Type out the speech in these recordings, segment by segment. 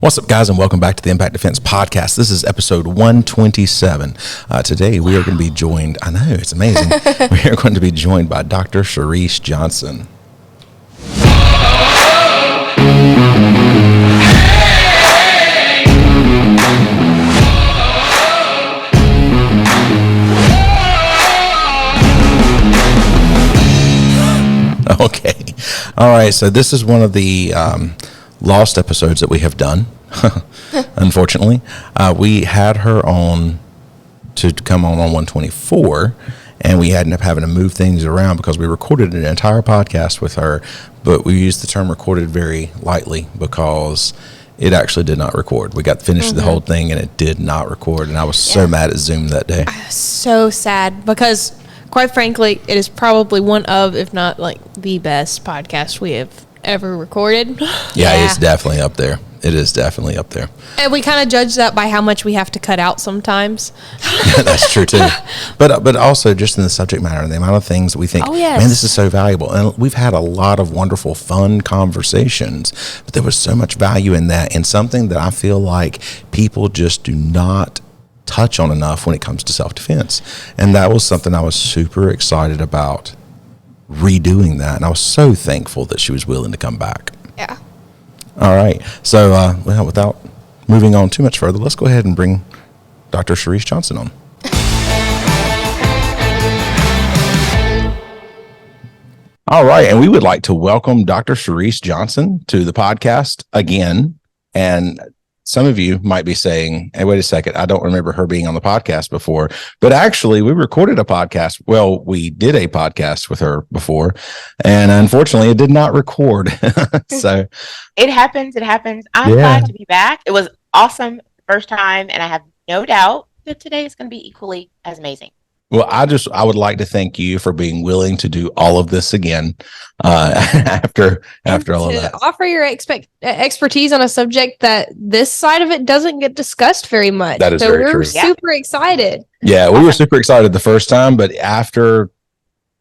What's up, guys, and welcome back to the Impact Defense Podcast. This is episode 127. Today, we are going to be joined, I know, it's amazing. We are going to be joined by Dr. Charryse Johnson. Okay. All right, so this is one of the lost episodes that we have done. Unfortunately, we had her on to come on 124, and we ended up having to move things around because we recorded an entire podcast with her, but we used the term recorded very lightly because it actually did not record. We got finished the whole thing and it did not record, and I was so mad at Zoom that day. So sad because, quite frankly, it is probably one of, if not like the best podcast we have ever recorded. Yeah, it's definitely up there. It is definitely up there. And we kind of judge that by how much we have to cut out sometimes. Yeah, that's true too. But also just in the subject matter and the amount of things that we think, man, this is so valuable. And we've had a lot of wonderful, fun conversations, but there was so much value in that, and something that I feel like people just do not touch on enough when it comes to self-defense. And that was something I was super excited about redoing that, and I was so thankful that she was willing to come back. Yeah. All right. So, well, without moving on too much further, let's go ahead and bring Dr. Charryse Johnson on. All right, and we would like to welcome Dr. Charryse Johnson to the podcast again. And some of you might be saying, hey, wait a second, I don't remember her being on the podcast before. But actually, we recorded a podcast. Well, we did a podcast with her before, and unfortunately, it did not record. So it happens. I'm glad to be back. It was awesome the first time, and I have no doubt that today is going to be equally as amazing. Well, I would like to thank you for being willing to do all of this again after all of that. Offer your expertise on a subject that this side of it doesn't get discussed very much. That is very true. We're super excited. Yeah, we were super excited the first time, but after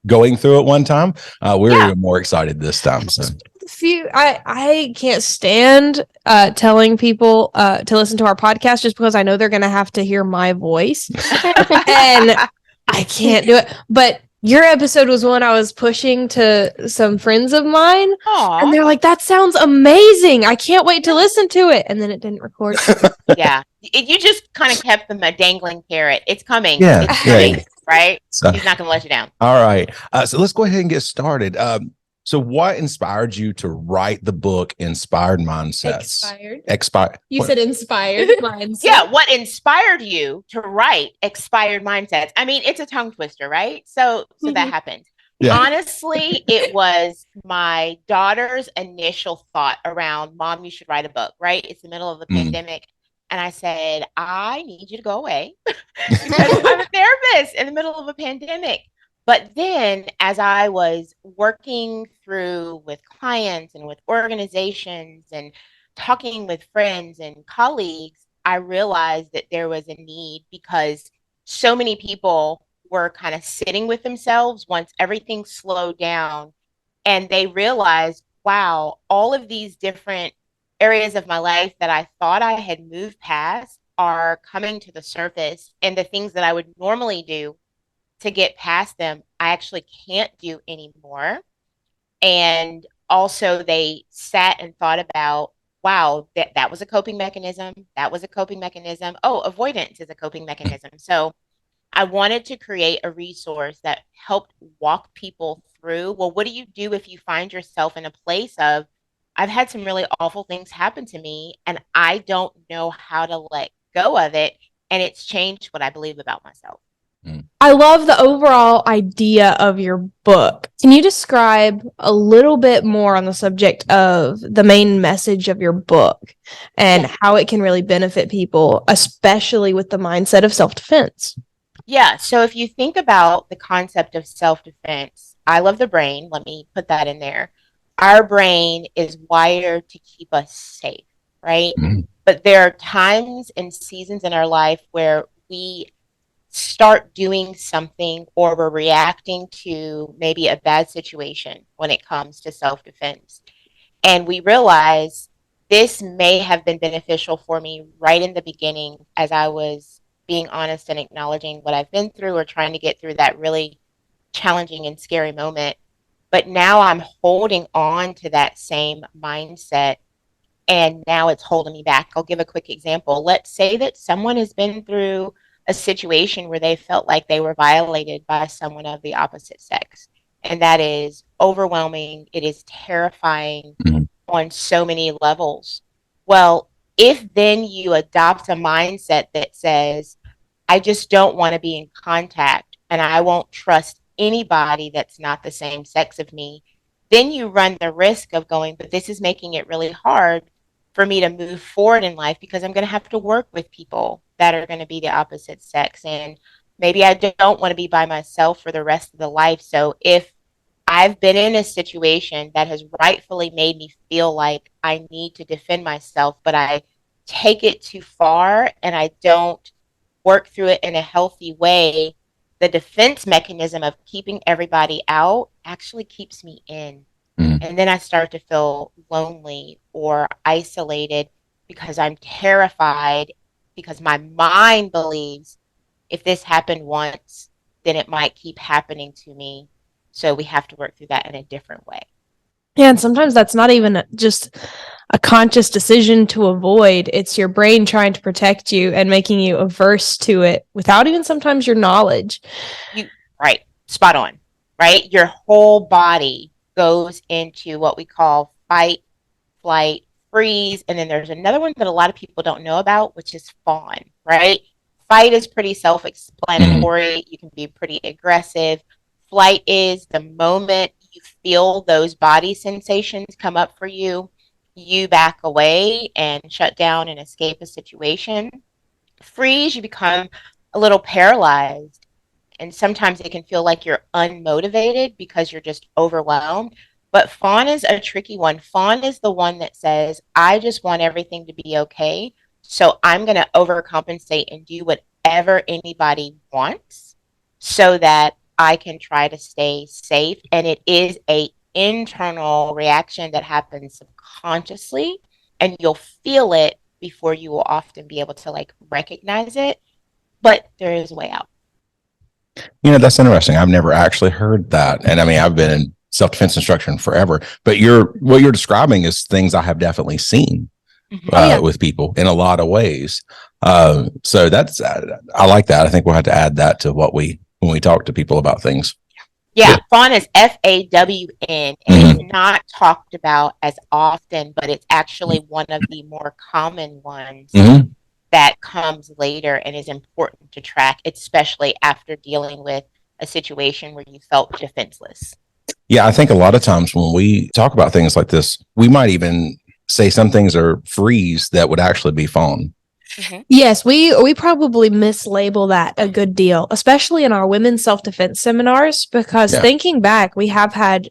going through it one time, we're even more excited this time. So. I can't stand telling people to listen to our podcast just because I know they're going to have to hear my voice. And I can't do it. But your episode was one I was pushing to some friends of mine. Aww. And they're like, that sounds amazing. I can't wait to listen to it. And then it didn't record. Yeah. You just kind of kept them a dangling carrot. It's coming. Yeah. It's coming, right? So, he's not going to let you down. All right. So let's go ahead and get started. So what inspired you to write the book Inspired Mindsets? Expired. You said inspired mindsets. Yeah. What inspired you to write Expired Mindsets? I mean, it's a tongue twister, right? So that happened. Yeah. Honestly, it was my daughter's initial thought around, Mom, you should write a book, right? It's the middle of the pandemic. And I said, I need you to go away because I'm a therapist in the middle of a pandemic. But then as I was working through with clients and with organizations and talking with friends and colleagues, I realized that there was a need because so many people were kind of sitting with themselves once everything slowed down, and they realized, wow, all of these different areas of my life that I thought I had moved past are coming to the surface, and the things that I would normally do to get past them, I actually can't do anymore. And also they sat and thought about, wow, that was a coping mechanism. That was a coping mechanism. Oh, avoidance is a coping mechanism. So I wanted to create a resource that helped walk people through, well, what do you do if you find yourself in a place of, I've had some really awful things happen to me and I don't know how to let go of it. And it's changed what I believe about myself. I love the overall idea of your book. Can you describe a little bit more on the subject of the main message of your book and how it can really benefit people, especially with the mindset of self-defense? Yeah. So if you think about the concept of self-defense, I love the brain. Let me put that in there. Our brain is wired to keep us safe, right? Mm-hmm. But there are times and seasons in our life where we start doing something or we're reacting to maybe a bad situation when it comes to self-defense. And we realize this may have been beneficial for me right in the beginning as I was being honest and acknowledging what I've been through or trying to get through that really challenging and scary moment. But now I'm holding on to that same mindset and now it's holding me back. I'll give a quick example. Let's say that someone has been through a situation where they felt like they were violated by someone of the opposite sex. And that is overwhelming. It is terrifying on so many levels. Well, if then you adopt a mindset that says, I just don't want to be in contact and I won't trust anybody that's not the same sex of me, then you run the risk of going, but this is making it really hard for me to move forward in life because I'm going to have to work with people that are going to be the opposite sex. And maybe I don't want to be by myself for the rest of the life. So if I've been in a situation that has rightfully made me feel like I need to defend myself, but I take it too far and I don't work through it in a healthy way, the defense mechanism of keeping everybody out actually keeps me in. And then I start to feel lonely or isolated because I'm terrified because my mind believes if this happened once, then it might keep happening to me. So we have to work through that in a different way. Yeah, and sometimes that's not even just a conscious decision to avoid. It's your brain trying to protect you and making you averse to it without even sometimes your knowledge. Right. Spot on. Right. Your whole body goes into what we call fight, flight, freeze. And then there's another one that a lot of people don't know about, which is fawn, right? Fight is pretty self-explanatory. You can be pretty aggressive. Flight is the moment you feel those body sensations come up for you, you back away and shut down and escape a situation. Freeze, you become a little paralyzed. And sometimes it can feel like you're unmotivated because you're just overwhelmed. But fawn is a tricky one. Fawn is the one that says, I just want everything to be okay. So I'm going to overcompensate and do whatever anybody wants so that I can try to stay safe. And it is a internal reaction that happens subconsciously and you'll feel it before you will often be able to like recognize it. But there is a way out. You know, that's interesting. I've never actually heard that. And I mean, I've been in self-defense instruction forever, but what you're describing is things I have definitely seen with people in a lot of ways. So that's, I like that. I think we'll have to add that to when we talk to people about things. Yeah, fawn is FAWN, and it's not talked about as often, but it's actually one of the more common ones that comes later and is important to track, especially after dealing with a situation where you felt defenseless. Yeah, I think a lot of times when we talk about things like this, we might even say some things are freeze that would actually be fawn. Yes, we probably mislabel that a good deal, especially in our women's self-defense seminars, because thinking back, we have had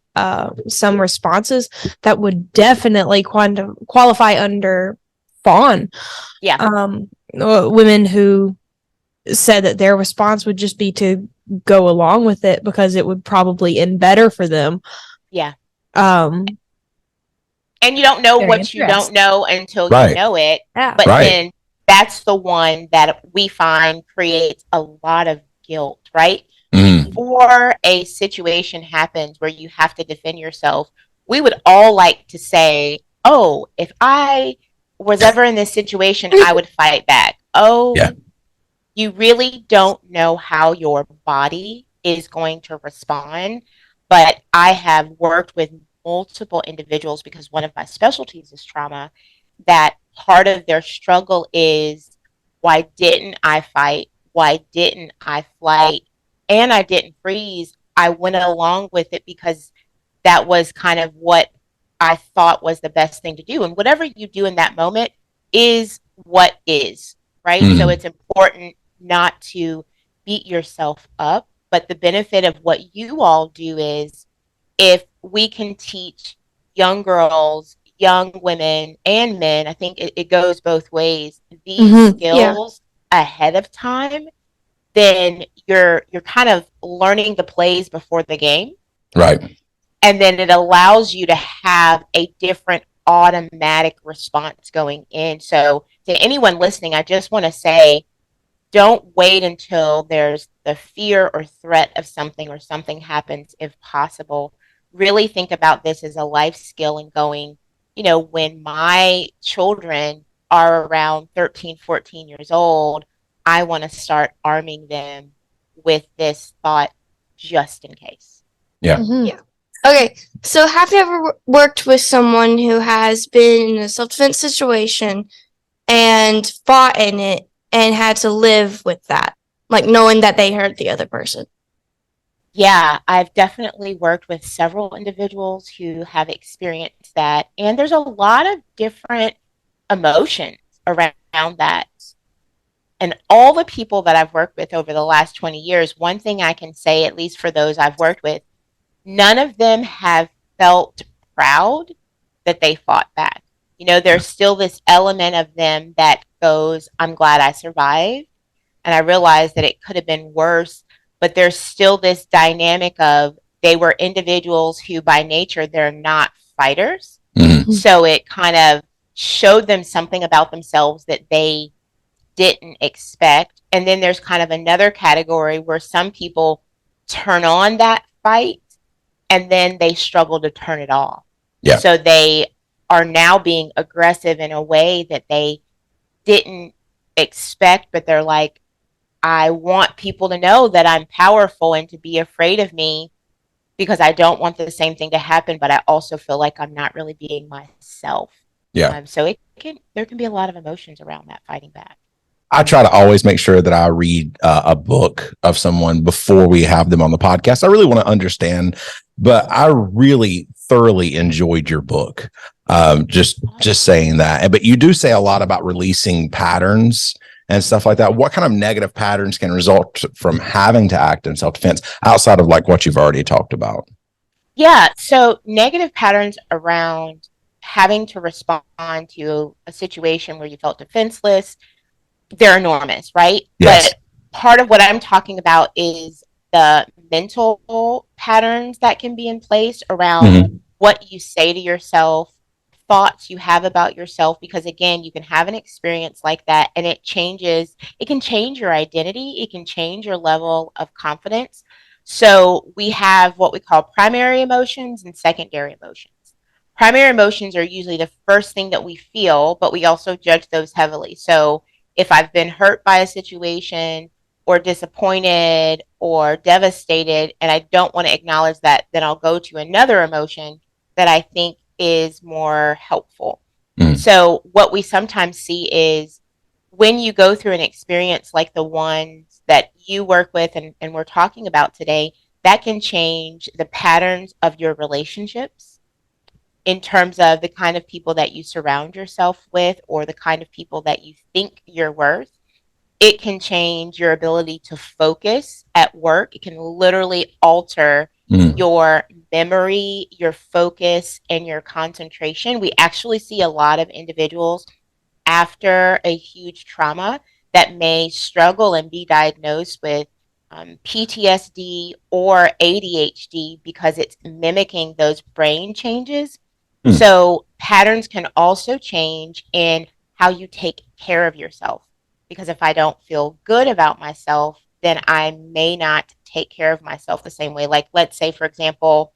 some responses that would definitely qualify under fawn. Women who said that their response would just be to go along with it because it would probably end better for them. And you don't know what you don't know until you know it. But then that's the one that we find creates a lot of guilt, right? Before a situation happens where you have to defend yourself, we would all like to say, oh, if I was ever in this situation, I would fight back. You really don't know how your body is going to respond. But I have worked with multiple individuals because one of my specialties is trauma, that part of their struggle is, why didn't I fight? Why didn't I flight? And I didn't freeze. I went along with it because that was kind of what I thought was the best thing to do. And whatever you do in that moment is what is, right? So it's important not to beat yourself up. But the benefit of what you all do is, if we can teach young girls, young women, and men, I think it goes both ways, these skills ahead of time, then you're kind of learning the plays before the game. Right. And then it allows you to have a different automatic response going in. So to anyone listening, I just want to say, don't wait until there's the fear or threat of something or something happens. If possible, really think about this as a life skill and going, when my children are around 13, 14 years old, I want to start arming them with this thought just in case. Yeah. Mm-hmm. Yeah. Okay, so have you ever worked with someone who has been in a self-defense situation and fought in it and had to live with that, like knowing that they hurt the other person? Yeah, I've definitely worked with several individuals who have experienced that. And there's a lot of different emotions around that. And all the people that I've worked with over the last 20 years, one thing I can say, at least for those I've worked with, none of them have felt proud that they fought back. There's still this element of them that goes, I'm glad I survived. And I realized that it could have been worse, but there's still this dynamic of they were individuals who by nature, they're not fighters. Mm-hmm. So it kind of showed them something about themselves that they didn't expect. And then there's kind of another category where some people turn on that fight and then they struggle to turn it off. Yeah. So they are now being aggressive in a way that they didn't expect, but they're like, I want people to know that I'm powerful and to be afraid of me because I don't want the same thing to happen, but I also feel like I'm not really being myself. Yeah. So there can be a lot of emotions around that fighting back. I try to always make sure that I read a book of someone before we have them on the podcast. I really want to understand, but I really thoroughly enjoyed your book. Just saying that. But you do say a lot about releasing patterns and stuff like that. What kind of negative patterns can result from having to act in self-defense outside of like what you've already talked about? Yeah. So negative patterns around having to respond to a situation where you felt defenseless, they're enormous, right? Yes. But part of what I'm talking about is the mental patterns that can be in place around what you say to yourself, thoughts you have about yourself, because again, you can have an experience like that and it can change your identity, it can change your level of confidence. So we have what we call primary emotions and secondary emotions. Primary emotions are usually the first thing that we feel, but we also judge those heavily. So if I've been hurt by a situation or disappointed or devastated and I don't want to acknowledge that, then I'll go to another emotion that I think is more helpful. So what we sometimes see is when you go through an experience like the ones that you work with and we're talking about today, that can change the patterns of your relationships in terms of the kind of people that you surround yourself with or the kind of people that you think you're worth. It can change your ability to focus at work. It can literally alter your memory, your focus, and your concentration. We actually see a lot of individuals after a huge trauma that may struggle and be diagnosed with PTSD or ADHD because it's mimicking those brain changes. So patterns can also change in how you take care of yourself. Because if I don't feel good about myself, then I may not take care of myself the same way. Like, let's say, for example,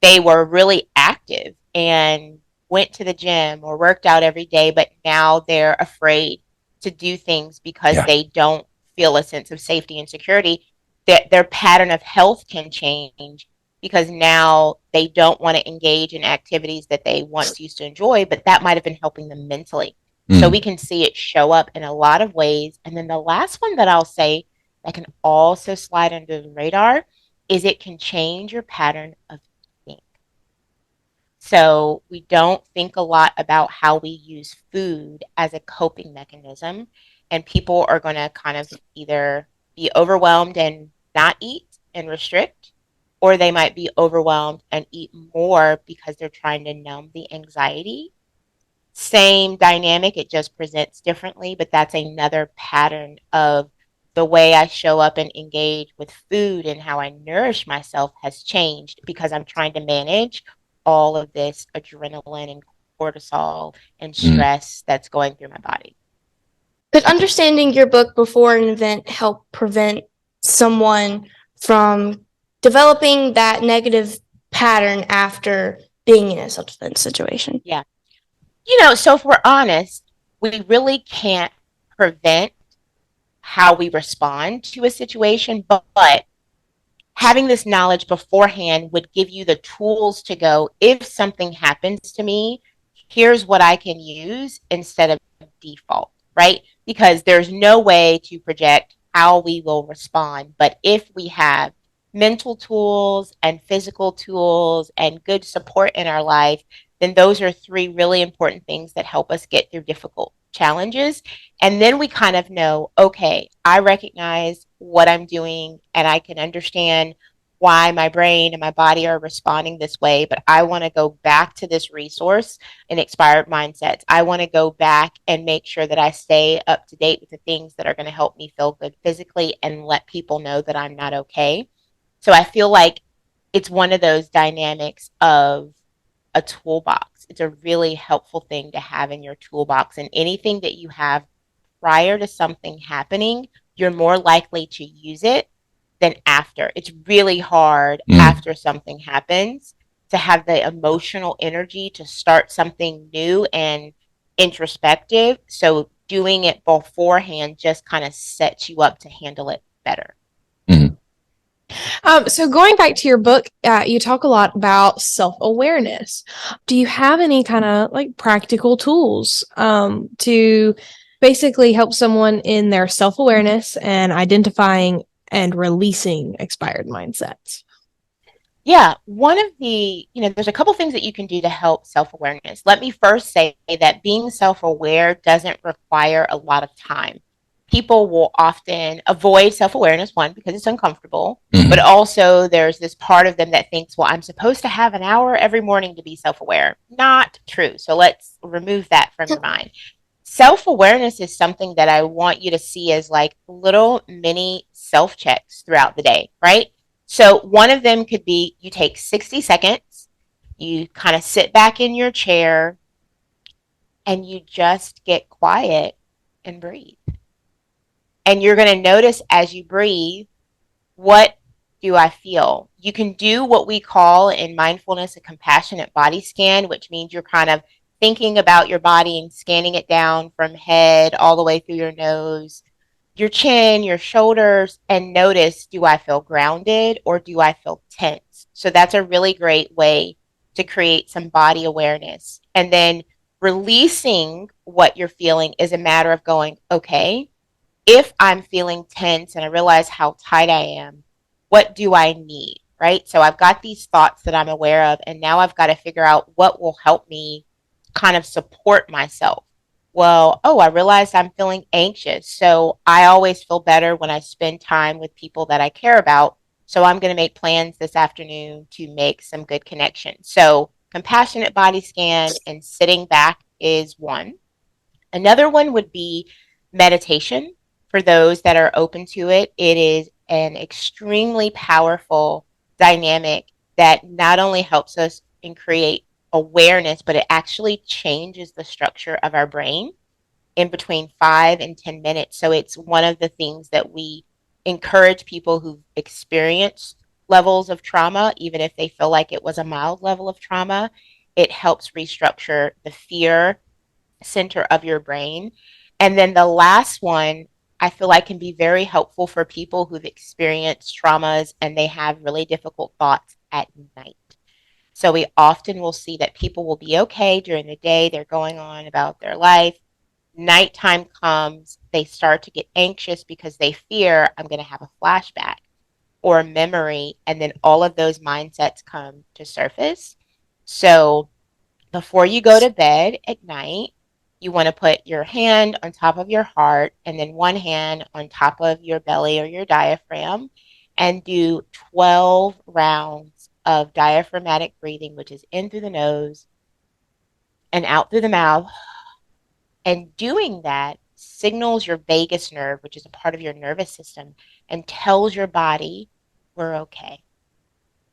they were really active and went to the gym or worked out every day, but now they're afraid to do things because they don't feel a sense of safety and security. Their pattern of health can change because now they don't want to engage in activities that they once used to enjoy, but that might have been helping them mentally. So we can see it show up in a lot of ways. And then the last one that I'll say that can also slide under the radar is it can change your pattern of thinking. So we don't think a lot about how we use food as a coping mechanism. And people are going to kind of either be overwhelmed and not eat and restrict, or they might be overwhelmed and eat more because they're trying to numb the anxiety. Same dynamic, it just presents differently, but that's another pattern of the way I show up and engage with food and how I nourish myself has changed because I'm trying to manage all of this adrenaline and cortisol and stress that's going through my body. Could understanding your book before an event help prevent someone from developing that negative pattern after being in a self-defense situation? Yeah. So if we're honest, we really can't prevent how we respond to a situation, but having this knowledge beforehand would give you the tools to go, if something happens to me, here's what I can use instead of default, right? Because there's no way to project how we will respond. But if we have mental tools and physical tools and good support in our life, then those are three really important things that help us get through difficult challenges. And then we kind of know, okay, I recognize what I'm doing and I can understand why my brain and my body are responding this way, but I want to go back to this resource in expired mindsets. I want to go back and make sure that I stay up to date with the things that are going to help me feel good physically and let people know that I'm not okay. So I feel like it's one of those dynamics of a toolbox. It's a really helpful thing to have in your toolbox, and anything that you have prior to something happening, you're more likely to use it than after. It's really hard after something happens to have the emotional energy to start something new and introspective. So doing it beforehand just kind of sets you up to handle it better. So going back to your book, you talk a lot about self-awareness. Do you have any kind of like practical tools to basically help someone in their self-awareness and identifying and releasing expired mindsets? Yeah, one of there's a couple things that you can do to help self-awareness. Let me first say that being self-aware doesn't require a lot of time. People will often avoid self-awareness, one, because it's uncomfortable, but also there's this part of them that thinks, well, I'm supposed to have an hour every morning to be self-aware. Not true. So let's remove that from your mind. Self-awareness is something that I want you to see as like little mini self-checks throughout the day, right? So one of them could be you take 60 seconds, you kind of sit back in your chair, and you just get quiet and breathe. And you're going to notice as you breathe, what do I feel? You can do what we call in mindfulness a compassionate body scan, which means you're kind of thinking about your body and scanning it down from head all the way through your nose, your chin, your shoulders, and notice, do I feel grounded or do I feel tense? So that's a really great way to create some body awareness. And then releasing what you're feeling is a matter of going, okay, if I'm feeling tense and I realize how tight I am, what do I need? Right? So I've got these thoughts that I'm aware of, and now I've got to figure out what will help me kind of support myself. Well, I realized I'm feeling anxious. So I always feel better when I spend time with people that I care about. So I'm going to make plans this afternoon to make some good connections. So compassionate body scan and sitting back is one. Another one would be meditation. For those that are open to it, it is an extremely powerful dynamic that not only helps us and create awareness, but it actually changes the structure of our brain in between 5 and 10 minutes. So it's one of the things that we encourage people who've experienced levels of trauma, even if they feel like it was a mild level of trauma. It helps restructure the fear center of your brain. And then the last one, I feel like can be very helpful for people who've experienced traumas and they have really difficult thoughts at night. So we often will see that people will be okay during the day. They're going on about their life. Nighttime comes, they start to get anxious because they fear I'm going to have a flashback or a memory. And then all of those mindsets come to surface. So before you go to bed at night, you want to put your hand on top of your heart and then one hand on top of your belly or your diaphragm and do 12 rounds of diaphragmatic breathing, which is in through the nose and out through the mouth. And doing that signals your vagus nerve, which is a part of your nervous system, and tells your body we're okay,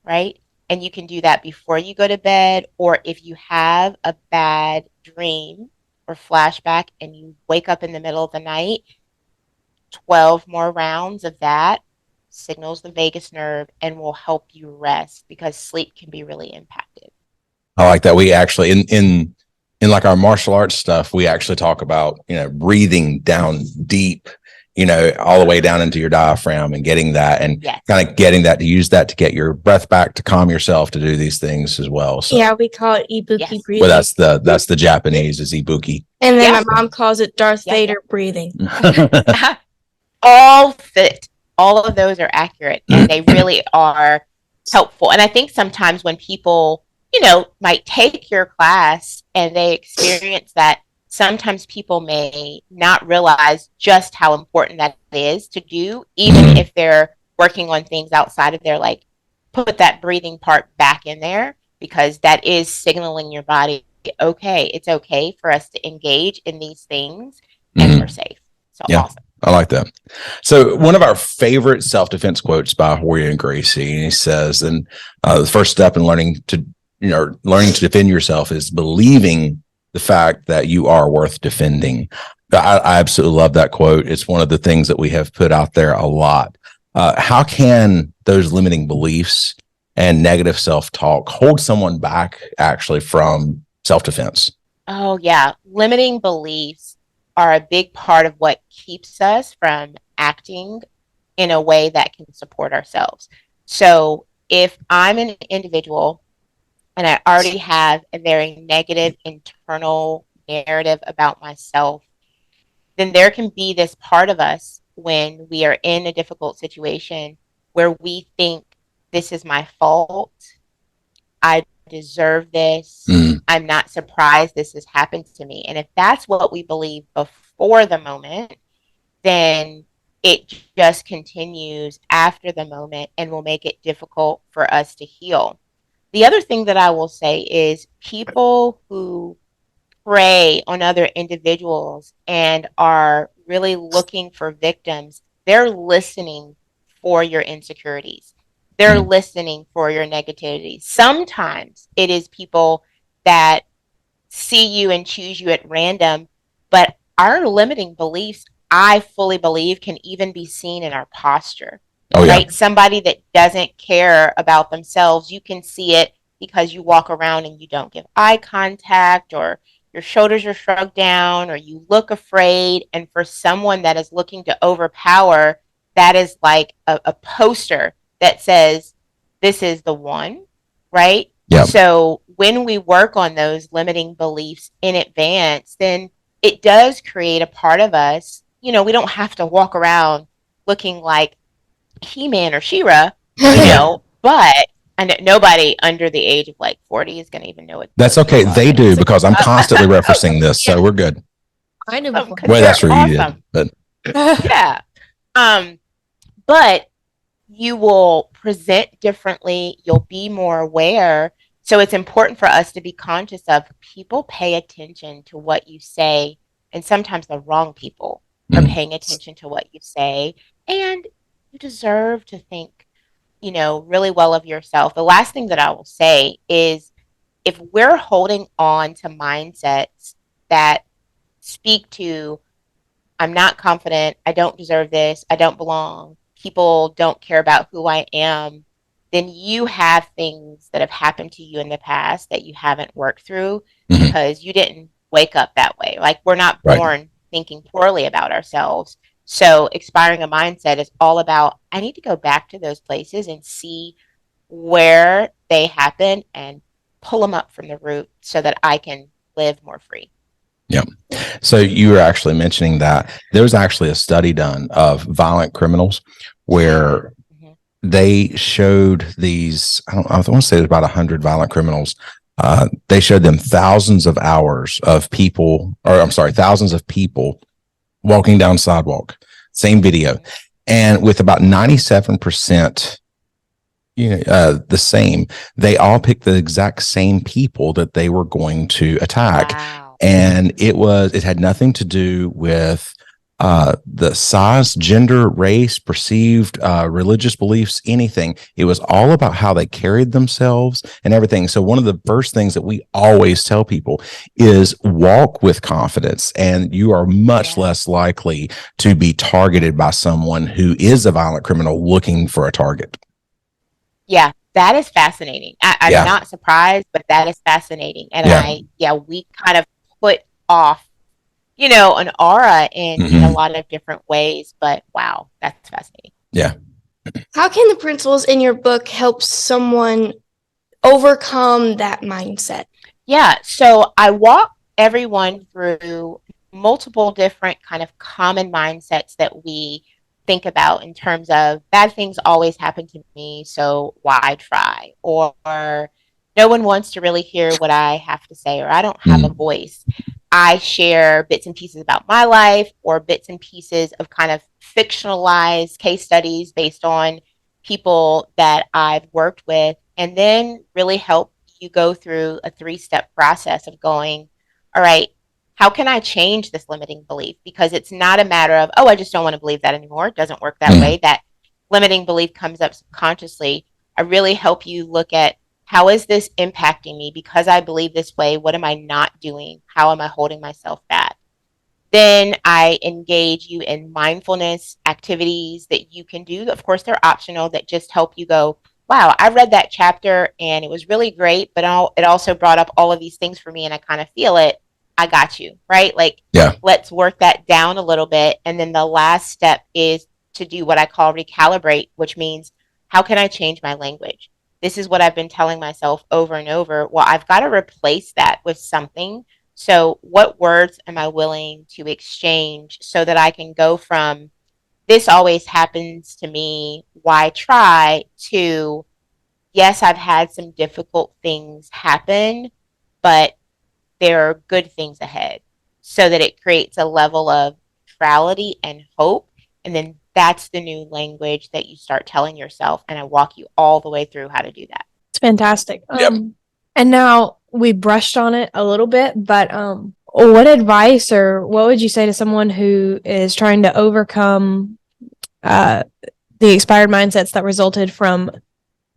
right? And you can do that before you go to bed, or if you have a bad dream or flashback and you wake up in the middle of the night, 12 more rounds of that signals the vagus nerve and will help you rest, because sleep can be really impacted. I like that. We actually in like our martial arts stuff, we actually talk about, breathing down deep, all the way down into your diaphragm and getting that, and kind of getting that, to use that to get your breath back, to calm yourself, to do these things as well. So, yeah, we call it ibuki breathing. Well, that's the Japanese is ibuki. And then my mom calls it Darth Vader breathing. All fit. All of those are accurate, and they really are helpful. And I think sometimes when people, might take your class and they experience that, sometimes people may not realize just how important that is to do, even if they're working on things outside of their, like, put that breathing part back in there, because that is signaling your body, okay, it's okay for us to engage in these things, and we're safe. So awesome. I like that. So one of our favorite self-defense quotes by Horia and Gracie, and he says, and the first step in learning to defend yourself is believing the fact that you are worth defending. I absolutely love that quote. It's one of the things that we have put out there a lot. How can those limiting beliefs and negative self-talk hold someone back actually from self-defense? Oh, yeah. Limiting beliefs are a big part of what keeps us from acting in a way that can support ourselves. So if I'm an individual and I already have a very negative internal narrative about myself, then there can be this part of us when we are in a difficult situation where we think, this is my fault, I deserve this, I'm not surprised this has happened to me. And if that's what we believe before the moment, then it just continues after the moment and will make it difficult for us to heal. The other thing that I will say is people who prey on other individuals and are really looking for victims, they're listening for your insecurities. They're listening for your negativity. Sometimes it is people that see you and choose you at random, but our limiting beliefs, I fully believe, can even be seen in our posture. Right? Somebody that doesn't care about themselves, you can see it because you walk around and you don't give eye contact, or your shoulders are shrugged down, or you look afraid. And for someone that is looking to overpower, that is like a poster that says, this is the one, right? Yep. So when we work on those limiting beliefs in advance, then it does create a part of us, we don't have to walk around looking like He-Man or She-Ra, but nobody under the age of like 40 is going to even know it. That's okay. They do, because I'm constantly referencing this, so we're good. I know. Well, that's true. Awesome. You did, but yeah. But you will present differently. You'll be more aware. So it's important for us to be conscious of people pay attention to what you say, and sometimes the wrong people are paying attention to what you say, and you deserve to think, really well of yourself. The last thing that I will say is, if we're holding on to mindsets that speak to, I'm not confident, I don't deserve this, I don't belong, people don't care about who I am, then you have things that have happened to you in the past that you haven't worked through because you didn't wake up that way. Like, we're not born thinking poorly about ourselves. So expiring a mindset is all about, I need to go back to those places and see where they happened and pull them up from the root so that I can live more free. Yeah. So you were actually mentioning that there was actually a study done of violent criminals where they showed these, I want to say it was about 100 violent criminals. They showed them thousands of people walking down sidewalk, same video. And with about 97%, the same, they all picked the exact same people that they were going to attack. Wow. And it had nothing to do with the size, gender, race, perceived religious beliefs, anything. It was all about how they carried themselves and everything. So one of the first things that we always tell people is walk with confidence, and you are much less likely to be targeted by someone who is a violent criminal looking for a target. Yeah, that is fascinating. I'm not surprised, but that is fascinating. And we kind of put off an aura in a lot of different ways, but wow, that's fascinating. Yeah. How can the principles in your book help someone overcome that mindset? Yeah, so I walk everyone through multiple different kind of common mindsets that we think about in terms of bad things always happen to me, so why try? Or no one wants to really hear what I have to say, or I don't have a voice. I share bits and pieces about my life or bits and pieces of kind of fictionalized case studies based on people that I've worked with, and then really help you go through a 3-step process of going, all right, how can I change this limiting belief? Because it's not a matter of, oh, I just don't want to believe that anymore. It doesn't work that way. That limiting belief comes up subconsciously. I really help you look at, how is this impacting me? Because I believe this way, what am I not doing? How am I holding myself back? Then I engage you in mindfulness activities that you can do. Of course, they're optional, that just help you go, wow, I read that chapter and it was really great, but it also brought up all of these things for me and I kind of feel it. I got you, right? Like, let's work that down a little bit. And then the last step is to do what I call recalibrate, which means, how can I change my language? This is what I've been telling myself over and over. Well, I've got to replace that with something. So what words am I willing to exchange so that I can go from, this always happens to me, why try, to, yes, I've had some difficult things happen, but there are good things ahead, so that it creates a level of neutrality and hope. And then that's the new language that you start telling yourself. And I walk you all the way through how to do that. It's fantastic. And now we brushed on it a little bit, but what advice or what would you say to someone who is trying to overcome the expired mindsets that resulted from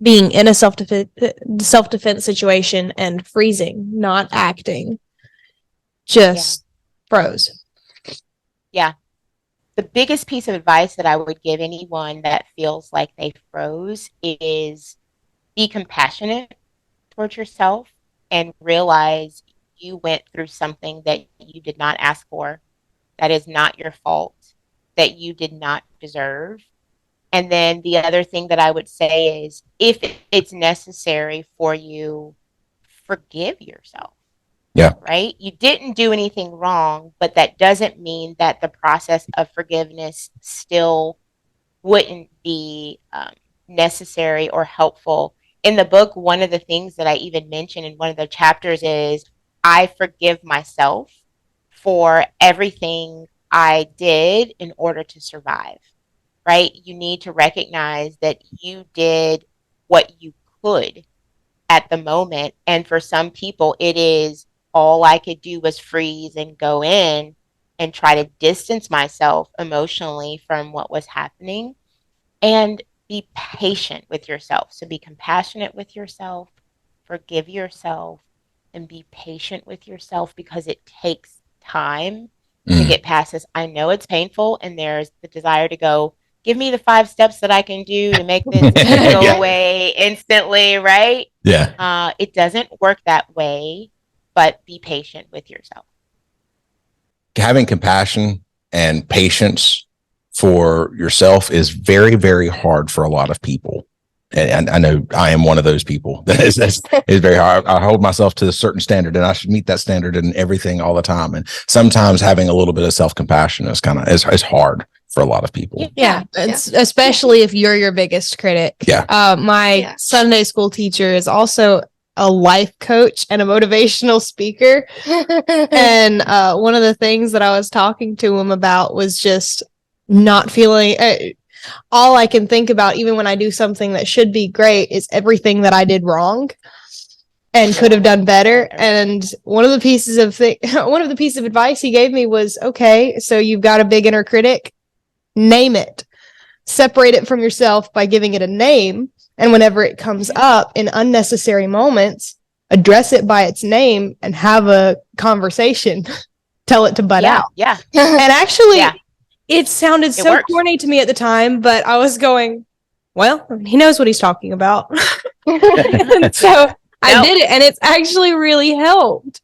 being in a self-defense situation and freezing, not acting, just froze? Yeah. The biggest piece of advice that I would give anyone that feels like they froze is, be compassionate towards yourself and realize you went through something that you did not ask for, that is not your fault, that you did not deserve. And then the other thing that I would say is, if it's necessary for you, forgive yourself. Yeah. Right? You didn't do anything wrong, but that doesn't mean that the process of forgiveness still wouldn't be necessary or helpful. In the book, one of the things that I even mention in one of the chapters is, I forgive myself for everything I did in order to survive. Right? You need to recognize that you did what you could at the moment. And for some people, it is, all I could do was freeze and go in and try to distance myself emotionally from what was happening, and be patient with yourself. So be compassionate with yourself, forgive yourself, and be patient with yourself, because it takes time to get past this. I know it's painful, and there's the desire to go, give me the 5 steps that I can do to make this go away instantly, right? Yeah. It doesn't work that way, but be patient with yourself. Having compassion and patience for yourself is very, very hard for a lot of people. And I know I am one of those people. It's very hard. I hold myself to a certain standard, and I should meet that standard in everything all the time. And sometimes having a little bit of self-compassion is is hard for a lot of people. Yeah. It's especially if you're your biggest critic. Yeah. My Sunday school teacher is also a life coach and a motivational speaker. And one of the things that I was talking to him about was just not feeling, all I can think about, even when I do something that should be great, is everything that I did wrong. and could have done better. And one of the pieces of advice he gave me was, okay, so you've got a big inner critic, name it, separate it from yourself by giving it a name. And whenever it comes up in unnecessary moments, address it by its name and have a conversation. Tell it to butt out. Yeah. And actually, it sounded so works. corny to me at the time, but I was going, well, he knows what he's talking about. So I did it, and it's actually really helped.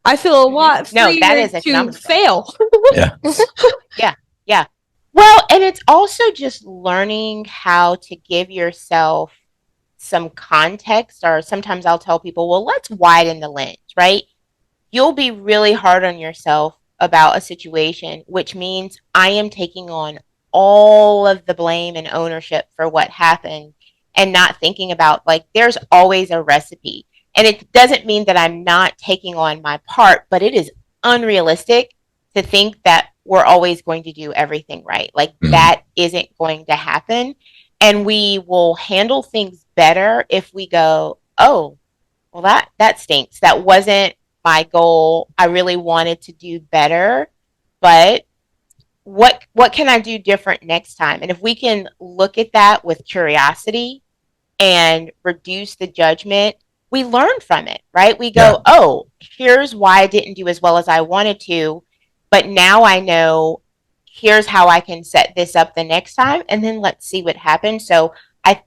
I feel a lot freer that is to fail. Yeah. Well, and it's also just learning how to give yourself some context, or sometimes I'll tell people, well, let's widen the lens, right? You'll be really hard on yourself about a situation, which means I am taking on all of the blame and ownership for what happened and not thinking about, like, there's always a recipe. And it doesn't mean that I'm not taking on my part, but it is unrealistic to think that we're always going to do everything right. Like, that isn't going to happen. And we will handle things better if we go, oh, well, that stinks. That wasn't my goal. I really wanted to do better, but what can I do different next time? And if we can look at that with curiosity and reduce the judgment, we learn from it, right? We go, oh, here's why I didn't do as well as I wanted to, but now I know here's how I can set this up the next time, and then let's see what happens. So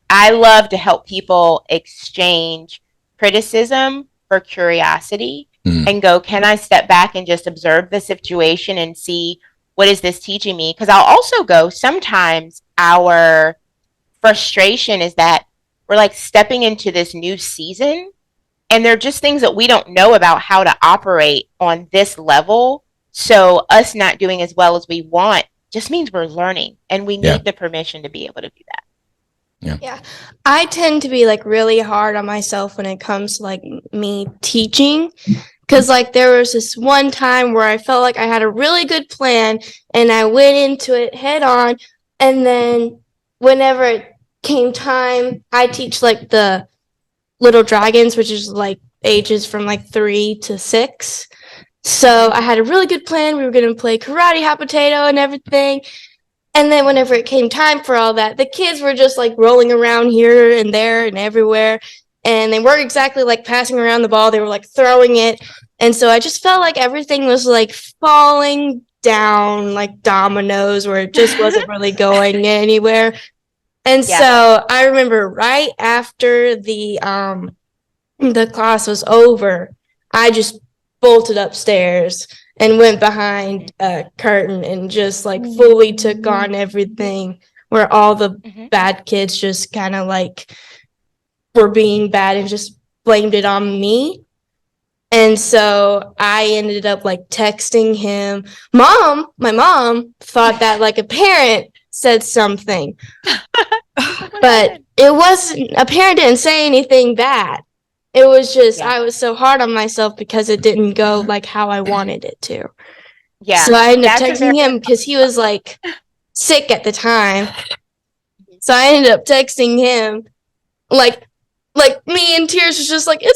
I love to help people exchange criticism for curiosity and go, can I step back and just observe the situation and see, what is this teaching me? Because I'll also go, sometimes our frustration is that we're like stepping into this new season, and they're just things that we don't know about how to operate on this level. So us not doing as well as we want just means we're learning, and we need the permission to be able to do that. Yeah. I tend to be like really hard on myself when it comes to like me teaching. Because like there was this one time where I felt like I had a really good plan and I went into it head on. And then whenever it came time, I teach like the little dragons, which is like ages from like 3 to 6. So I had a really good plan. We were going to play karate, hot potato, and everything. And then whenever it came time for all that, the kids were just like rolling around here and there and everywhere. And they weren't exactly like passing around the ball. They were like throwing it. And so I just felt like everything was like falling down like dominoes, where it just wasn't really going anywhere. And so I remember right after the class was over, I just bolted upstairs and went behind a curtain and just like fully took on everything, where all the bad kids just kind of like were being bad and just blamed it on me. And so I ended up like texting him. My mom thought that like a parent said something, but it wasn't, a parent didn't say anything bad. It was just, I was so hard on myself because it didn't go like how I wanted it to. Yeah. So I ended up texting him because he was like sick at the time. So I ended up texting him like me in tears, was just like, it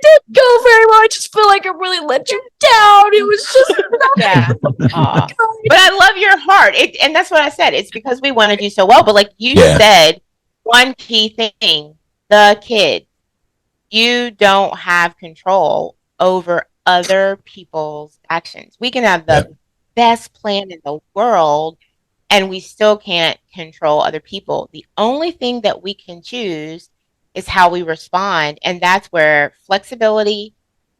didn't go very well. I just feel like I really let you down. It was just But I love your heart. And that's what I said. It's because we want to do so well. But like you said, one key thing, the kid. You don't have control over other people's actions. We can have the best plan in the world, and we still can't control other people. The only thing that we can choose is how we respond. And that's where flexibility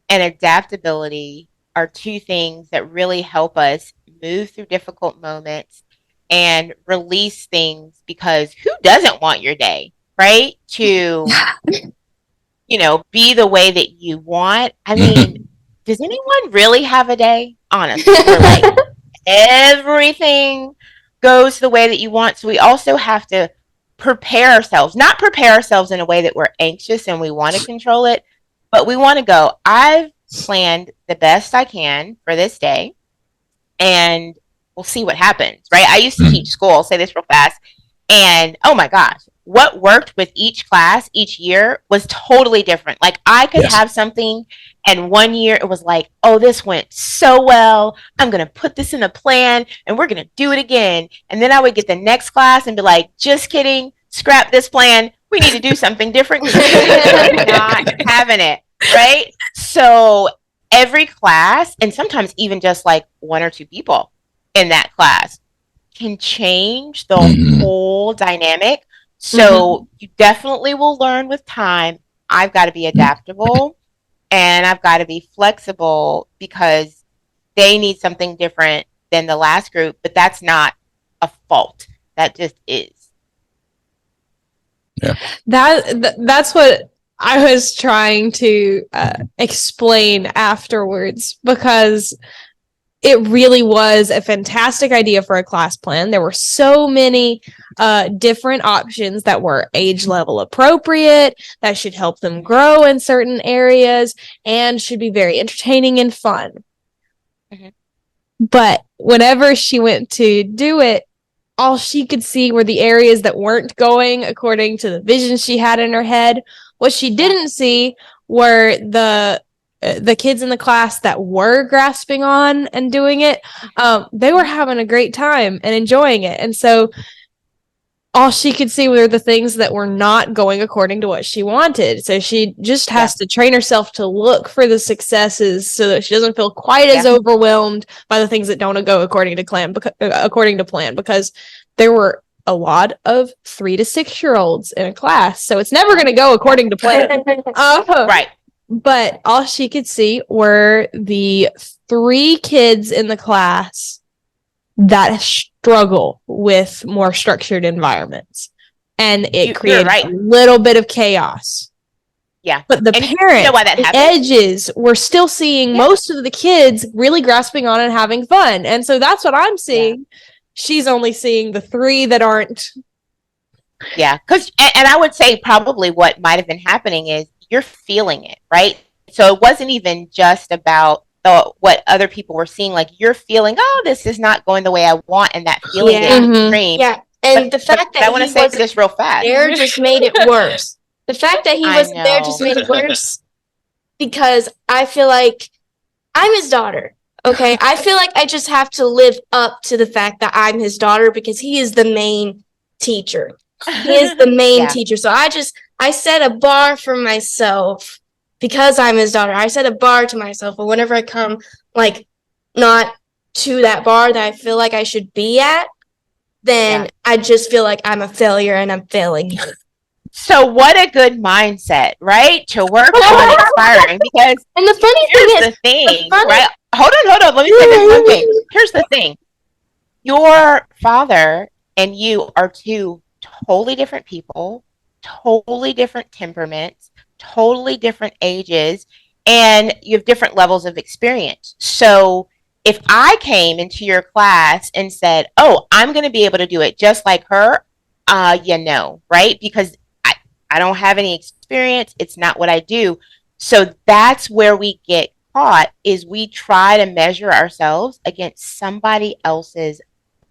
and adaptability are two things that really help us move through difficult moments and release things, because who doesn't want your day, right? To be the way that you want. I mean, does anyone really have a day? Honestly, like everything goes the way that you want. So we also have to not prepare ourselves in a way that we're anxious and we want to control it, but we want to go, I've planned the best I can for this day, and we'll see what happens, right? I used to teach school, I'll say this real fast, and oh my gosh, what worked with each class each year was totally different. Like I could Yes. have something and one year it was like, oh, this went so well. I'm going to put this in a plan and we're going to do it again. And then I would get the next class and be like, just kidding, scrap this plan. We need to do something different because I'm not having it. Right. So every class, and sometimes even just like one or two people in that class, can change the whole dynamic. So you definitely will learn with time. I've got to be adaptable and I've got to be flexible because they need something different than the last group, but that's not a fault. That just is. Yeah. That's what I was trying to explain afterwards, because it really was a fantastic idea for a class plan. There were so many different options that were age level appropriate, that should help them grow in certain areas, and should be very entertaining and fun. But whenever she went to do it, all she could see were the areas that weren't going according to the vision she had in her head. What she didn't see were the kids in the class that were grasping on and doing it. They were having a great time and enjoying it. And so all she could see were the things that were not going according to what she wanted. So she just has to train herself to look for the successes so that she doesn't feel quite as overwhelmed by the things that don't go according to plan, because there were a lot of 3 to 6 year olds in a class. So it's never going to go according to plan. Right. But all she could see were the 3 kids in the class that struggle with more structured environments. And it created a little bit of chaos. Yeah. But the parents, you know why that the edges, were still seeing most of the kids really grasping on and having fun. And so that's what I'm seeing. She's only seeing the 3 that aren't. Yeah. And I would say probably what might have been happening is you're feeling it, right? So it wasn't even just about what other people were seeing. Like you're feeling, oh, this is not going the way I want, and that feeling is extreme. Yeah, and the fact that I want to say this real fast. There just made it worse. The fact that he wasn't there just made it worse, because I feel like I'm his daughter. Okay, I feel like I just have to live up to the fact that I'm his daughter because he is the main teacher. He is the main teacher. So I set a bar for myself. Because I'm his daughter, I set a bar to myself. But whenever I come, like, not to that bar that I feel like I should be at, then I just feel like I'm a failure and I'm failing. So what a good mindset, right? To work on inspiring. Because and the funny thing is, right? Hold on. Let me say this one thing. Here's the thing. Your father and you are 2 totally different people, totally different temperaments, totally different ages, and you have different levels of experience. So if I came into your class and said, oh, I'm going to be able to do it just like her, right? Because I don't have any experience. It's not what I do. So that's where we get caught, is we try to measure ourselves against somebody else's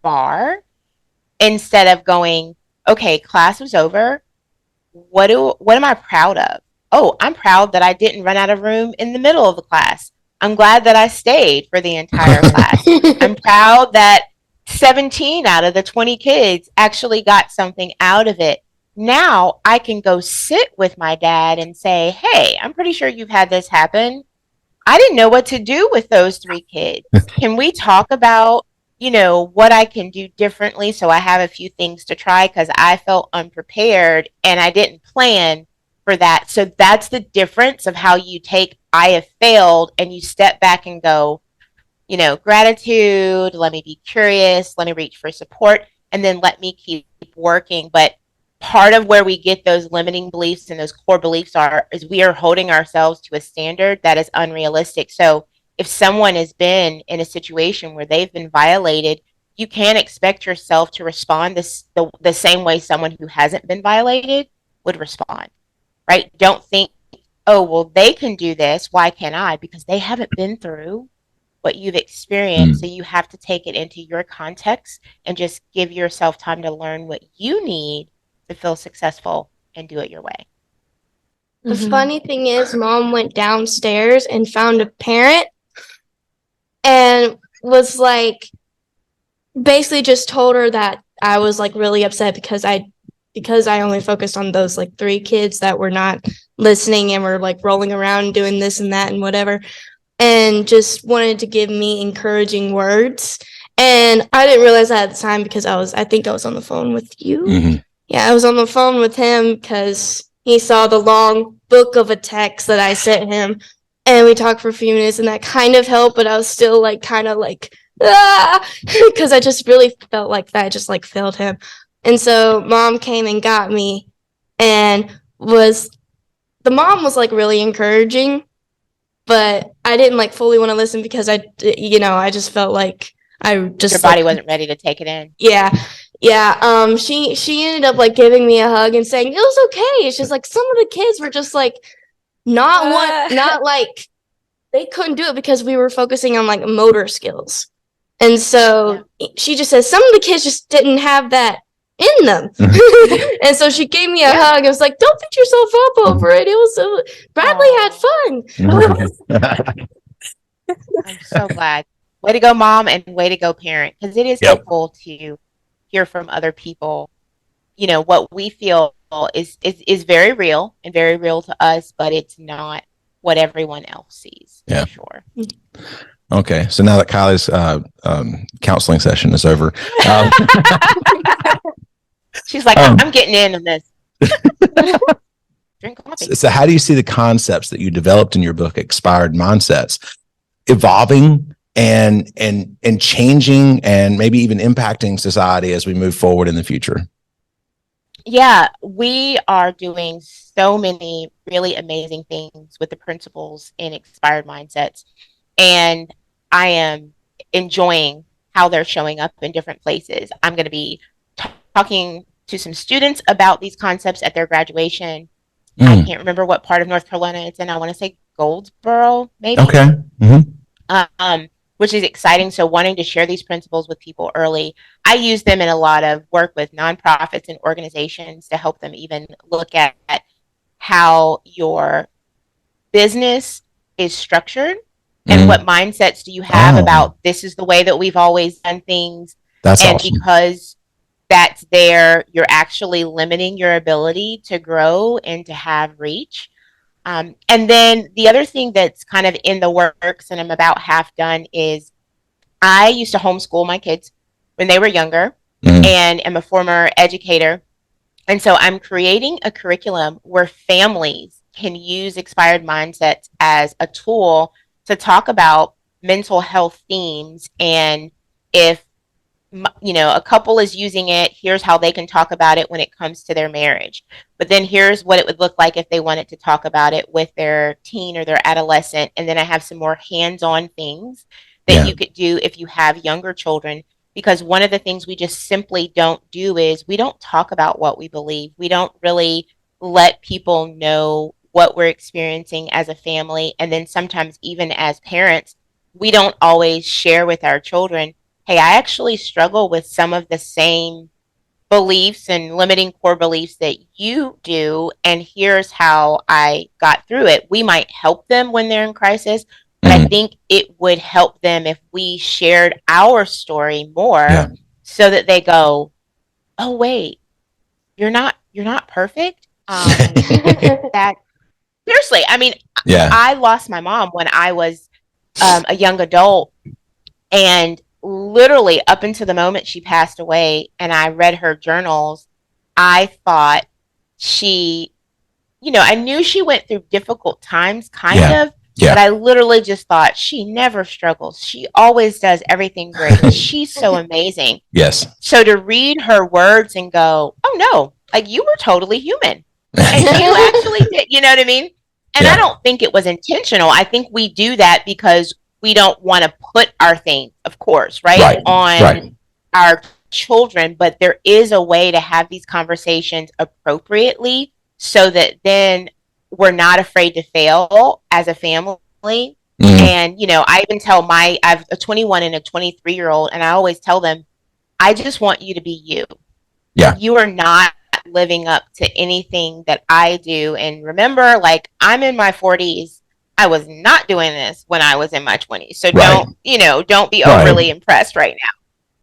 bar instead of going, okay, class was over. What am I proud of? Oh, I'm proud that I didn't run out of room in the middle of the class. I'm glad that I stayed for the entire class. I'm proud that 17 out of the 20 kids actually got something out of it. Now I can go sit with my dad and say, hey, I'm pretty sure you've had this happen. I didn't know what to do with those 3 kids. Can we talk about, what I can do differently? So I have a few things to try because I felt unprepared and I didn't plan for that. So that's the difference of how you take I have failed and you step back and go, gratitude, let me be curious, let me reach for support, and then let me keep working. But part of where we get those limiting beliefs and those core beliefs is we are holding ourselves to a standard that is unrealistic. So if someone has been in a situation where they've been violated, you can't expect yourself to respond the same way someone who hasn't been violated would respond. Right? Don't think, oh, well, they can do this. Why can't I? Because they haven't been through what you've experienced. So you have to take it into your context and just give yourself time to learn what you need to feel successful and do it your way. The funny thing is, Mom went downstairs and found a parent and was like, basically just told her that I was like really upset because I only focused on those like 3 kids that were not listening and were like rolling around doing this and that and whatever, and just wanted to give me encouraging words. And I didn't realize that at the time because I think I was on the phone with you. Mm-hmm. Yeah, I was on the phone with him because he saw the long book of a text that I sent him, and we talked for a few minutes, and that kind of helped, but I was still like kind of like, because I just really felt like that I just like failed him. And so Mom came and got me, and the mom was like really encouraging, but I didn't like fully want to listen because I just felt like your body wasn't ready to take it in. Yeah. She ended up like giving me a hug and saying it was okay. It's just like some of the kids were just like not like they couldn't do it because we were focusing on like motor skills. And so she just says some of the kids just didn't have that in them. And so she gave me a hug and was like, don't beat yourself up over it. It was Bradley had fun. I'm so glad. Way to go, Mom, and way to go, parent, because it is helpful to hear from other people. You know, what we feel is very real and very real to us, but it's not what everyone else sees. Yeah. For sure. Okay, so now that Kylie's counseling session is over, she's like, I'm getting in on this. Drink coffee. So how do you see the concepts that you developed in your book, Expired Mindsets, evolving and changing and maybe even impacting society as we move forward in the future? Yeah, we are doing so many really amazing things with the principles in Expired Mindsets. And I am enjoying how they're showing up in different places. I'm going to be talking to some students about these concepts at their graduation. I can't remember what part of North Carolina it's in. I want to say Goldsboro, maybe. Okay. Mm-hmm. Which is exciting. So wanting to share these principles with people early. I use them in a lot of work with nonprofits and organizations to help them even look at how your business is structured and what mindsets do you have about this is the way that we've always done things. That's and awesome. Because that's there, you're actually limiting your ability to grow and to have reach. And then the other thing that's kind of in the works, and I'm about half done, is I used to homeschool my kids when they were younger and am a former educator. And so I'm creating a curriculum where families can use Expired Mindsets as a tool to talk about mental health themes. And if a couple is using it, here's how they can talk about it when it comes to their marriage. But then here's what it would look like if they wanted to talk about it with their teen or their adolescent. And then I have some more hands-on things that you could do if you have younger children. Because one of the things we just simply don't do is we don't talk about what we believe. We don't really let people know what we're experiencing as a family. And then sometimes even as parents, we don't always share with our children, hey, I actually struggle with some of the same beliefs and limiting core beliefs that you do. And here's how I got through it. We might help them when they're in crisis, but I think it would help them if we shared our story more so that they go, oh, wait, you're not perfect. That seriously, I mean, I lost my mom when I was a young adult, and literally up until the moment she passed away and I read her journals, I thought she, I knew she went through difficult times, kind of, but I literally just thought she never struggles. She always does everything great. She's so amazing. Yes. So to read her words and go, oh no, like you were totally human. And you actually did, you know what I mean? And I don't think it was intentional. I think we do that because we don't want to put our thing, of course, on our children. But there is a way to have these conversations appropriately so that then we're not afraid to fail as a family. And, I even tell I have a 21 and a 23-year-old, and I always tell them, I just want you to be you. Yeah. You are not living up to anything that I do. And remember, like, I'm in my 40s. I was not doing this when I was in my 20s. So don't be overly impressed right now.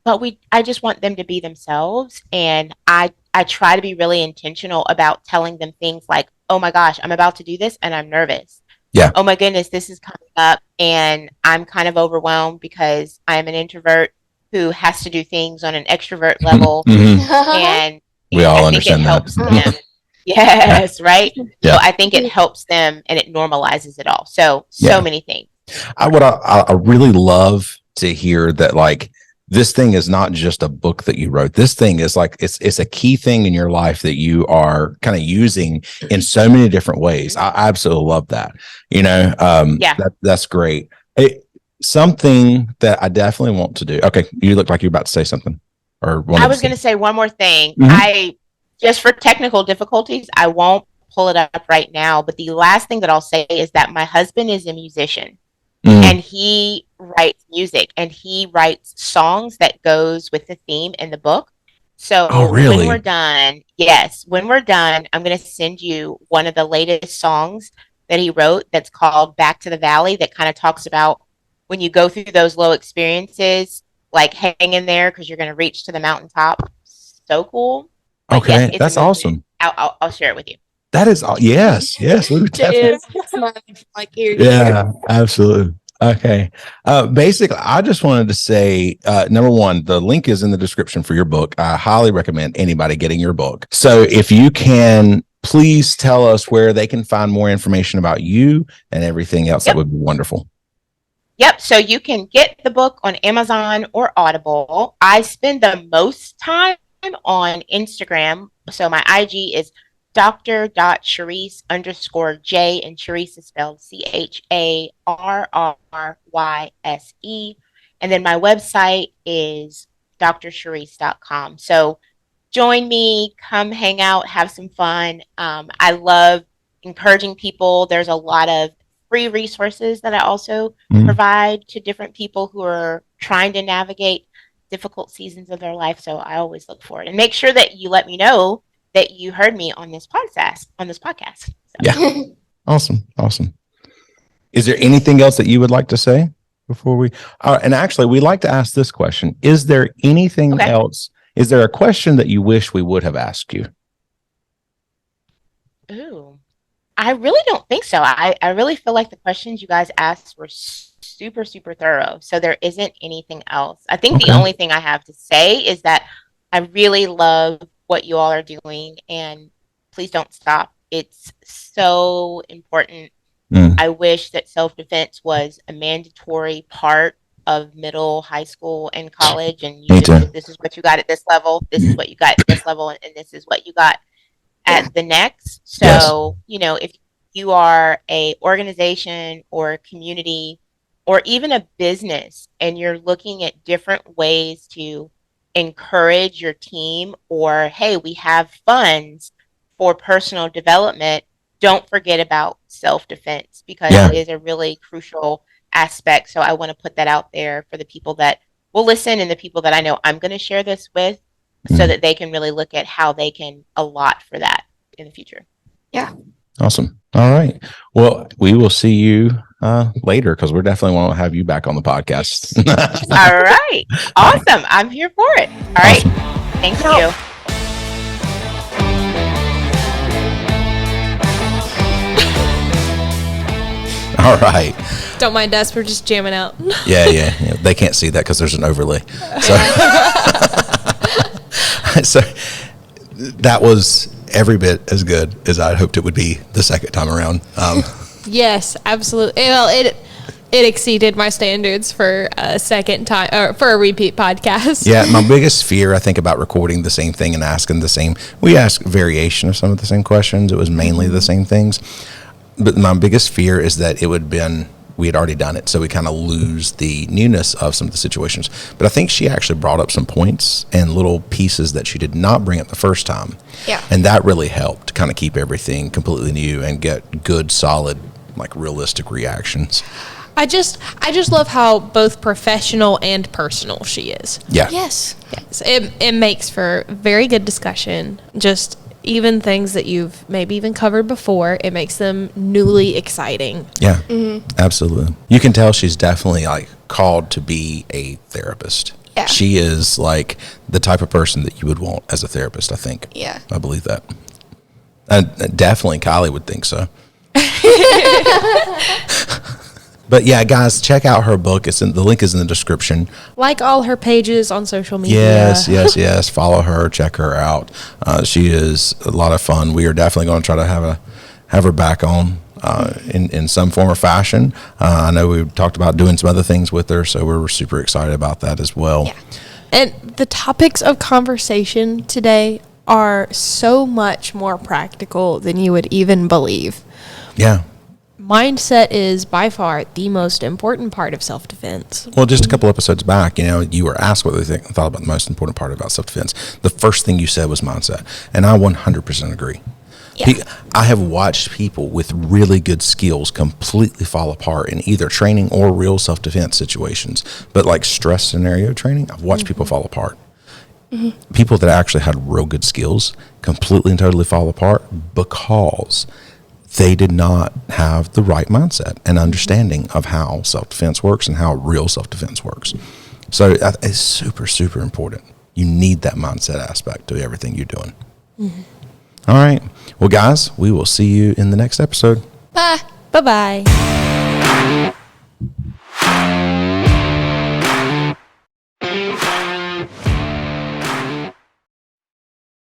But I just want them to be themselves. And I try to be really intentional about telling them things like, oh my gosh, I'm about to do this and I'm nervous. Yeah. Oh my goodness, this is coming up and I'm kind of overwhelmed because I'm an introvert who has to do things on an extrovert level. And we all I understand think it helps that. them. Yes, right? Yeah. So I think it helps them and it normalizes it all. So many things. I really love to hear that, like, this thing is not just a book that you wrote. This thing is like, it's a key thing in your life that you are kind of using in so many different ways. I absolutely love that. That's great. Something that I definitely want to do. Okay. You look like you're about to say something. I was going to say one more thing. Just for technical difficulties, I won't pull it up right now. But the last thing that I'll say is that my husband is a musician. And he writes music and he writes songs that goes with the theme in the book. So when we're done, I'm going to send you one of the latest songs that he wrote that's called Back to the Valley, that kind of talks about when you go through those low experiences, like hang in there because you're going to reach to the mountaintop. So cool. But okay. Yes, that's awesome. I'll share it with you. That is, yes. We would definitely. Yeah, absolutely. Okay. Basically, I just wanted to say, number one, the link is in the description for your book. I highly recommend anybody getting your book. So if you can, please tell us where they can find more information about you and everything else, that would be wonderful. Yep. So you can get the book on Amazon or Audible. I spend the most time on Instagram. So my IG is Dr.Charryse _J, and Charryse is spelled CHARRYSE. And then my website is drcharryse.com. So join me, come hang out, have some fun. I love encouraging people. There's a lot of free resources that I also provide to different people who are trying to navigate difficult seasons of their life. So I always look for it, and make sure that you let me know that you heard me on this podcast. So. Yeah. Awesome. Is there anything else that you would like to say before we, and actually we like to ask this question. Is there anything else? Is there a question that you wish we would have asked you? Ooh, I really don't think so. I really feel like the questions you guys asked were super, super thorough. So there isn't anything else. I think the only thing I have to say is that I really love what you all are doing, and please don't stop. It's so important. I wish that self-defense was a mandatory part of middle, high school, and college. And this is what you got at this level. This is what you got at this level, and this is what you got at the next. So, if you are a organization or a community or even a business, and you're looking at different ways to encourage your team, or hey, we have funds for personal development, don't forget about self-defense, because it is a really crucial aspect. So I want to put that out there for the people that will listen and the people that I know I'm going to share this with, so that they can really look at how they can allot for that in the future. Yeah. Awesome. All right. Well, we will see you later, because we're definitely want to have you back on the podcast. All right. Awesome. I'm here for it. All right. Thank you. All right. Don't mind us. We're just jamming out. Yeah. They can't see that because there's an overlay. So that was every bit as good as I hoped it would be the second time around. Yes, absolutely. Well, it exceeded my standards for a second time, or for a repeat podcast. Yeah, my biggest fear, I think, about recording the same thing and asking the same. We asked variation of some of the same questions. It was mainly the same things. But my biggest fear is that we had already done it, so we kind of lose the newness of some of the situations. But I think she actually brought up some points and little pieces that she did not bring up the first time. Yeah. And that really helped kind of keep everything completely new and get good, solid, like realistic reactions. I just love how both professional and personal she is. Yeah. Yes. It makes for very good discussion. Just, even things that you've maybe even covered before. It makes them newly exciting. Yeah, absolutely. You can tell she's definitely like called to be a therapist. Yeah. She is like the type of person that you would want as a therapist, I think. Yeah. I believe that. And definitely Kylie would think so. But yeah, guys, check out her book. The link is in the description. Like all her pages on social media. Yes. Follow her, check her out. She is a lot of fun. We are definitely going to try to have her back on in some form or fashion. I know we talked about doing some other things with her, so we're super excited about that as well. Yeah. And the topics of conversation today are so much more practical than you would even believe. Yeah. Mindset is by far the most important part of self-defense. Well, just a couple episodes back, you were asked what they thought about the most important part about self-defense. The first thing you said was mindset, and I 100% agree. Yeah. I have watched people with really good skills completely fall apart in either training or real self-defense situations. But like stress scenario training, I've watched people fall apart. People that actually had real good skills completely and totally fall apart because they did not have the right mindset and understanding of how self-defense works and how real self-defense works. So it's super, super important. You need that mindset aspect to everything you're doing. All right. Well, guys, we will see you in the next episode. Bye. Bye-bye.